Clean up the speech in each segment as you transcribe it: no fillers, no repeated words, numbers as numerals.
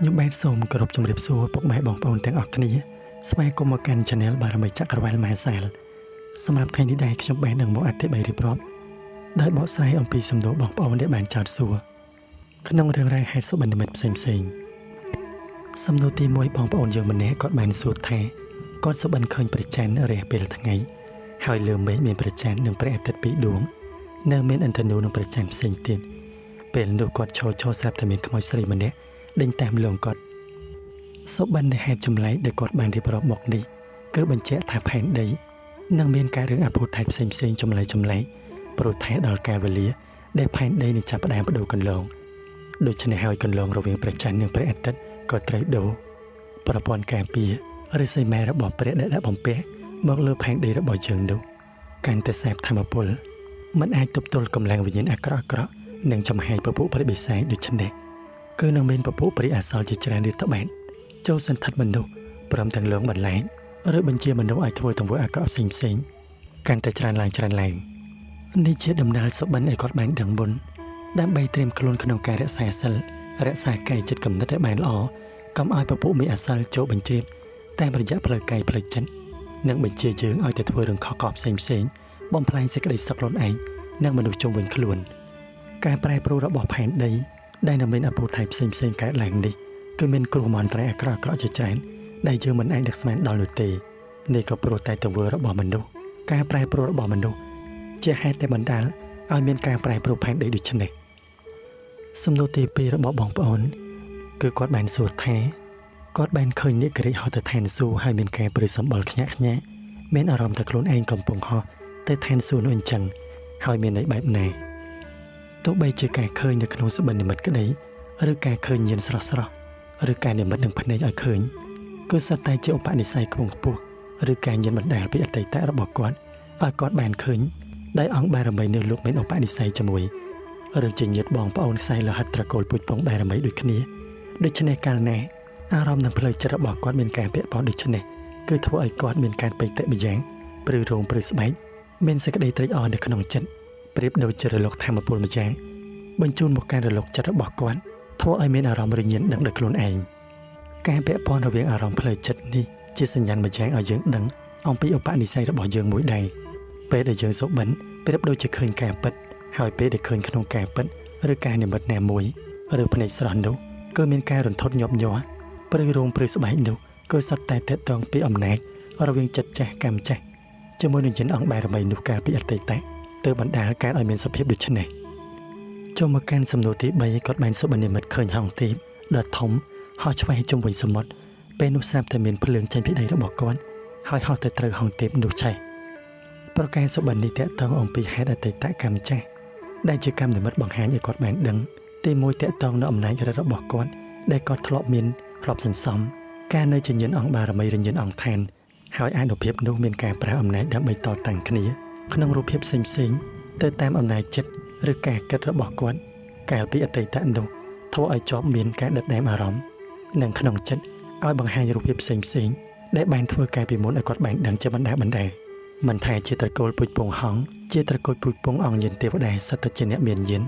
ខ្ញុំបានសូមគោរពជំរាបសួរពុកម៉ែបងប្អូនទាំងអស់គ្នាស្វាគមន៍មកកាន់ Channel បារមីចក្រវាលម៉ែសាលសម្រាប់ថ្ងៃនេះដែរខ្ញុំបាននឹងមកអធិប្បាយរៀបរាប់ដោយបកស្រាយអំពីសំណួរបងប្អូនដែលបានចោទសួរក្នុងរឿងរ៉ាវហេតុសុបិននិមិត្តផ្សេងសំណួរទី1បងប្អូនយើងម្នាក់គាត់បានសួរថាគាត់សុបិនឃើញព្រះច័ន្ទរះពេលថ្ងៃហើយលើមេឃមានព្រះច័ន្ទនិងព្រះអាទិត្យពីរដួងនៅមានឥន្ទ្រនូនិងព្រះច័ន្ទផ្សេងទៀតពេលនោះគាត់ឈរស្រាប់តែមានខ្មោចស្រីម្នាក់ដេញតាមលងគាត់សុបិននៃហេតុចម្លែកដែលគាត់បានរៀបរាប់មកនេះគឺបញ្ជាក់ថាផែនដីនឹងមានការរឿងអភូតថៃផ្សេងចម្លែកព្រោះថាដល់កាលវេលាដែលផែនដីនឹងចាប់ផ្ដើមបដូរកន្លងដូច្នេះហើយកន្លងរវាងព្រះច័ន្ទនិងព្រះអាទិត្យក៏ត្រូវដូរប្រព័ន្ធការពារឬសីមារបស់ព្រះដែលដាក់បំពាក់មកលើផែនដីរបស់យើងនោះកាន់តែសាបធម្មពលមិនអាចទប់ទល់កម្លាំងវិញ្ញាណអាក្រក់និងចំហាយពពួកព្រះបិសាចដូច្នេះគឺនឹងមានពពួកព្រះអសលជាច្រើនរៀបតបានចូលសន្ធិដ្ឋមនុស្សព្រមទាំងលងបន្លែងឬបញ្ជាមនុស្សឲ្យធ្វើទង្វើអាក្រក់ផ្សេងកាន់តែច្រើនឡើងនេះជាដំណើរសុបិនឲ្យគាត់បានដឹងមុនដើម្បីត្រៀមខ្លួនក្នុងការរក្សាសិលរក្សាកាយចិត្តគំនិតឲ្យបានល្អកុំឲ្យពពួកមេអសលចូលបញ្ជ្រាបតាមរយៈផ្លូវកាយផ្លូវចិត្តនិងបញ្ជាយើងឲ្យតែធ្វើរឿងខុសៗផ្សេងបំផ្លាញសេចក្តីសុខខ្លួនឯងនិងមនុស្សជុំវិញខ្លួនការប្រែប្រួលរបស់ផែនដីដែលនឹងមានអភូតថៃផ្សេងកើតឡើងនេះគឺមានគ្រោះមន្ត្រីអាក្រក់ជាច្រើនដែលយើងមិនអាចដឹកស្មានដល់នោះទេនេះក៏ព្រោះតែទង្វើរបស់មនុស្សការប្រែប្រួលរបស់មនុស្សជាហេតុដែលបណ្ដាលឲ្យមានការប្រែប្រួលផែនដីដូចនេះសំណួរទី2របស់បងប្អូនគឺគាត់បានសួរថាគាត់បានឃើញនាគរិចហោះទៅឋានសួគ៌ហើយមានការព្រឺសម្បល់ខ្ញាក់មានអារម្មណ៍ថាខ្លួនឯងកំពុងហោះទៅឋានសួគ៌នោះអញ្ចឹងហើយមានន័យបែបណាទោះបីជាការឃើញនៅក្នុងសុបិននិមិត្តក្តីឬការឃើញញៀនស្រស់ឬការនិមិត្តនឹងភ្នែកឲ្យឃើញគឺសុទ្ធតែជាឧបនិស្ស័យខ្ពស់ឬការញៀនបណ្ដាលពីអតីតរបស់គាត់ឲ្យគាត់បានឃើញដែលអង្គបារមីនៅលោកមានឧបនិស្ស័យជាមួយឬជាញាតិបងប្អូនខ្សែលោហិតត្រកូលពូជពងបារមីដូចគ្នាដូច្នេះកាលណាអារម្មណ៍និងផ្លូវចិត្តរបស់គាត់មានការពាក់ព័ន្ធដូច្នេះគឺធ្វើឲ្យគាត់មានការបេតិម្យ៉ាងព្រឺរោមព្រឺស្បែកមានសេចក្តីត្រេកអរនៅក្នុងចិត្តប្រៀបដូចជារលកធម្មពលម្យ៉ាងបញ្ជូនមកការរលកចិត្តរបស់គាត់ធ្វើឲ្យមានអារម្មណ៍រញ៉ានដឹងដល់ខ្លួនឯងការពាក់ព័ន្ធរវាងអារម្មណ៍ផ្លូវចិត្តនេះជាសញ្ញាណម្យ៉ាងឲ្យយើងដឹងអំពីឧបនិស្ស័យរបស់យើងមួយដែរពេលដែលយើងសុបិនប្រៀបដូចជាឃើញការពិតហើយពេលដែលឃើញក្នុងការពិតឬការនិមិត្តណាមួយឬភ្នែកស្រស់នោះគឺមានការរន្ធត់ញាប់ញ័រព្រឺរោមព្រឺស្បែកនោះគឺសុទ្ធតែតេតងពីអំណាចរវាងចិត្តចាស់កម្មចាស់ជាមួយនឹងយិនអង្គបារមីនោះកាលពីអតីតទើបបណ្ដាលកើតឲ្យមានសភាពដូចនេះចូលមកកាន់សំណួរទី3គាត់បានសុបិននិមិត្តឃើញហង្សទាបដ៏ធំហោះឆ្វេងជុំវិញសមុទ្រពេលនោះស្រាប់តែមានភ្លើងចេញពីដៃរបស់គាត់ហើយហោះទៅត្រូវហង្សទាបនោះឆេះប្រការសុបិននេះតេតងអំពីហេតុអតីតកម្មចាស់ដែលជាកម្មនិមិត្តបង្ហាញឲ្យគាត់បានដឹងទី1តេតងនៅអំណាចរបស់គាត់ដែលគាត់ធ្លាប់មានទ្រព្យសន្សំការនៅជាញៀនអង្គបារមីរញៀនអង្គឋានហើយអានុភាពនោះមានការប្រើអំណាចដើម្បីតតាំងគ្នាក្នុងរូបភាពផ្សេងទៅតាមអំណាចចិត្តឬការគិតរបស់គាត់កាលពីអតីតនោះធ្វើឲ្យជាប់មានការដិតដាមអារម្មណ៍និងក្នុងចិត្តឲ្យបង្ហាញរូបភាពផ្សេងដែលបានធ្វើកាលពីមុនឲ្យគាត់បានដឹងជាបណ្ដាមិនថាជាត្រកូលពូជពងហង្សជាត្រកូលពូជពងអង្គញៀនទេវតាសិតតែជាអ្នកមានញៀន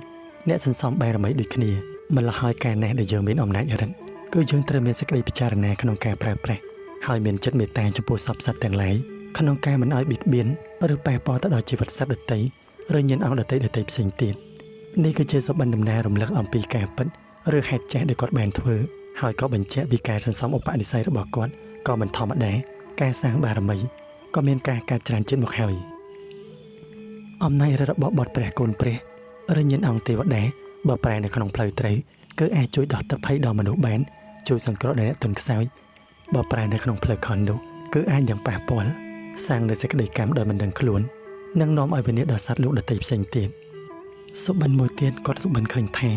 អ្នកសន្សំបារមីដូចគ្នាមិនលះហើយការណាស់ដែលយើងមានអំណាចរិទ្ធគឺយើងត្រូវមានសេចក្តីពិចារណាក្នុងការប្រើប្រាស់ហើយមានចិត្តមេត្តាចំពោះសត្វទាំងឡាយក្នុងការមិនឲ្យបៀតបៀនឬប៉ះពាល់ទៅដល់ជីវិតសត្វដទៃឬញៀនអង្គដទៃផ្សេងទៀតនេះគឺជាសុបិនដំណើររំលឹកអំពីការពិតឬហេតុចាស់ដែលគាត់បានធ្វើហើយក៏បញ្ជាក់ពីការសន្សំឧបនិស្ស័យរបស់គាត់ក៏មិនធម្មតាការសាងបារមីក៏មានការកើតច្រើនជាតិមកហើយអំណាចរបស់បុត្រព្រះគុណព្រះឬញៀនអង្គទេវតាបើប្រែនៅក្នុងផ្លូវត្រូវគឺអាចជួយដោះទឹកភ័យដល់មនុស្សបានជួយសង្គ្រោះដល់អ្នកទន់ខ្សោយបើប្រែនៅក្នុងផ្លូវខុសនោះគឺអាចយ៉ាងប៉ះពាល់សាងនូវសេចក្តីកម្មដោយមិនដឹងខ្លួននិងនាំឲ្យវិនាសដល់សត្វលោកដទៃផ្សេងទៀតសុបិនមួយទៀតគាត់សុបិនឃើញថា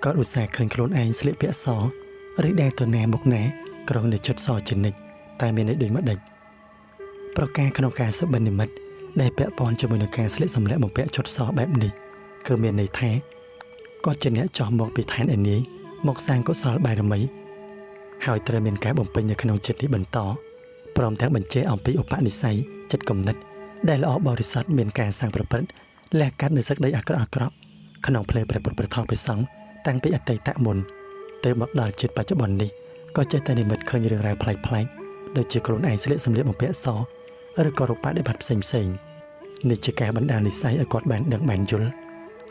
គាត់ឧស្សាហ៍ឃើញខ្លួនឯងស្លៀកពាក់សឬដែលទៅណាមកណាក្រងនៅជិតសជានិច្ចតែមានន័យដូចម្ដេចប្រការក្នុងការសុបិននិមិត្តដែលពាក់ព័ន្ធជាមួយនឹងការស្លៀកសម្លៀកបំពាក់ជិតសបែបនេះគឺមានន័យថាគាត់ជាអ្នកចោះមកពីឋានឯនាយមកសាងកុសលបារមីហើយត្រូវមានការបំពេញនៅក្នុងចិត្តនេះបន្តព្រមទាំងបញ្ជាអំពីឧបនិស្ស័យចិត្តគំនិតដែលល្អបរិសុទ្ធមានការសាងប្រព្រឹត្តលះកាត់នូវសេចក្តីអាក្រក់ក្នុងផ្លូវព្រះពុទ្ធព្រះធម៌ព្រះសង្ឃតាំងពីអតីតមុនទៅមកដល់ជាតិបច្ចុប្បន្ននេះ ก็ใจแต่ในมิดเคยเรื่องราวพลายโดยเจอกลุ่นไอเสลสำเร็จบางเปียซอหรือก็รูปะได้บัดเซ็งในเจการบรรดาลิไซอากอดแบนดังแบนยุล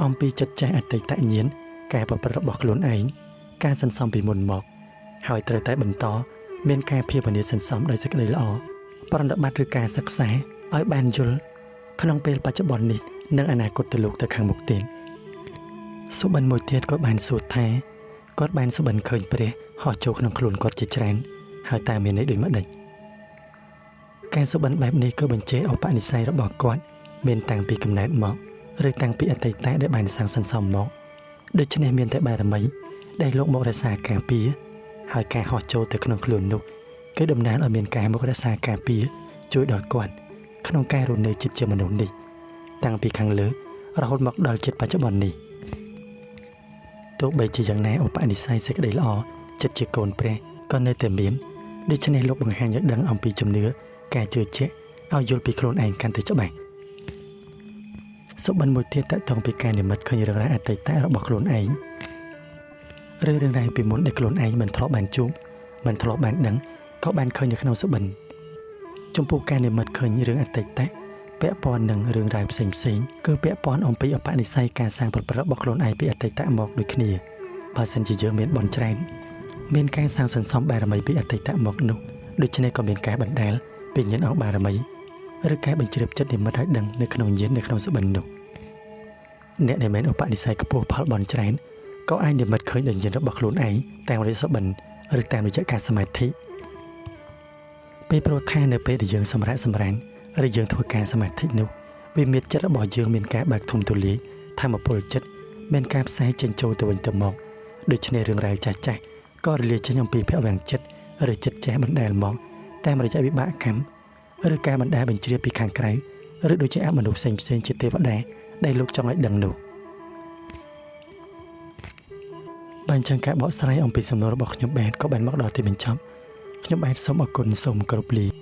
อมปีจัดใจอัตตะเยียนแก่ประบอกกลุ่นไอการสันซอมปีมุนหมอกหอยเตยแต่บรรทอเมียนการเพียบวันนี้สันซอมโดยสักเลยละอปรนดับบัตรหรือการศึกษาอ้อยแบนยุลขนมเปลปัจจุบันนี้นักอนาคตตลุกตะขังมุกเตียนสุบันมวยเทียดก็แบนสูตรแท้ก็แบนสุบันเคยไปเลยห่อโจขนมขลุ่นกอดจิตแรนหายตาเมียนได้ด้วยมัดเด็กการสุบันแบบนี้ก็บันเจเอาปานิสัยระบอกกอดเมียนต่างปีกำเนิดหมอกหรือต่างปีอัตตะได้แบนสังสันซอมหมอกโดยเฉพาะเมียนแต่บารมีได้โลกโมกราสาการปีหายการห่อโจแต่ขนมขลุ่นนุกก็ดำน้ำเอาเมียนการโมกราสาการปีช่วยดอดก่อนขนมการรุนเนยจิตเจมนุนดีต่างปีขังเหลือเราหดหมอกดอลจิตปัจจุบันนี้ตัวใบจีอย่างไหนเอาปานิสัยเสกได้ละอจัดเจโกนเปรก็เนยเต็มเบียนด้วยเฉพาะโลกบางแห่งยักดังเอาปีจมเนื้อแก่เจอเจเอาโยนปีโคลนเองกันติดเจ้าใบสุบันมวยเทียตะตองปีการเนี่ยมัดเคยเรื่องไรอัตตะเราบอกโคลนเองเรื่องไรปีมุนได้โคลนเองมันทะเลาะบานจุ้งมันทะเลาะบานดังก็บานเคยในขนมสุบันจมพูการเนี่ยมัดเคยเรื่องอัตตะเปะปอนหนึ่งเรื่องรายเสียงคือเปะปอนอมปีอปานิสัยการสร้างผลประโยชน์บอกโคลนเองปีอัตตะหมอกโดยขณีบาสันจีเยอะเมียนบอลแจนเมียนการสร้างสันซ้อมบารมีปีอัตตะหมอกนุโดยเฉพาะก็เมียนการบันดาลเป็นยันออกบารมีหรือการบัญชีจัดในมัดดังในขนมเย็นในขนมสุบันนุเนี่ยในเมนอปานิสัยกับพวกพลบอลแจนก็ไอเนี่ยมัดเคยเดินยันรับบอกโคลนเองแต่ในสุบันหรือแต่ในจักรสมาธิไปโปรดแทนในเปรย์ยังสมรสมรันหรือยังทัวการสมาธินุวิมิตจัดบ่อยังเมียนการบักทุมตุลีทำมาโปรจัดเมียนการใช้เจนโจตะวันตะมอกโดยเฉพาะเรื่องรายจ่ายก็เรียกจะยังปีเพื่อแหวงจัดหรือจัดแจบันไดมองแต่มันจะวิบากคำหรือการบันไดเป็นเชียปีขังไกลหรือโดยใช้มนุษย์เซนจิตเตวัดได้ลุกจังไอดังหนูบางจังการบอกสไลด์องปีสำนวนบอกขยมแบนก็แบนมักดอที่เป็นชอบขยมแบนสมอกุลสมกรุบลี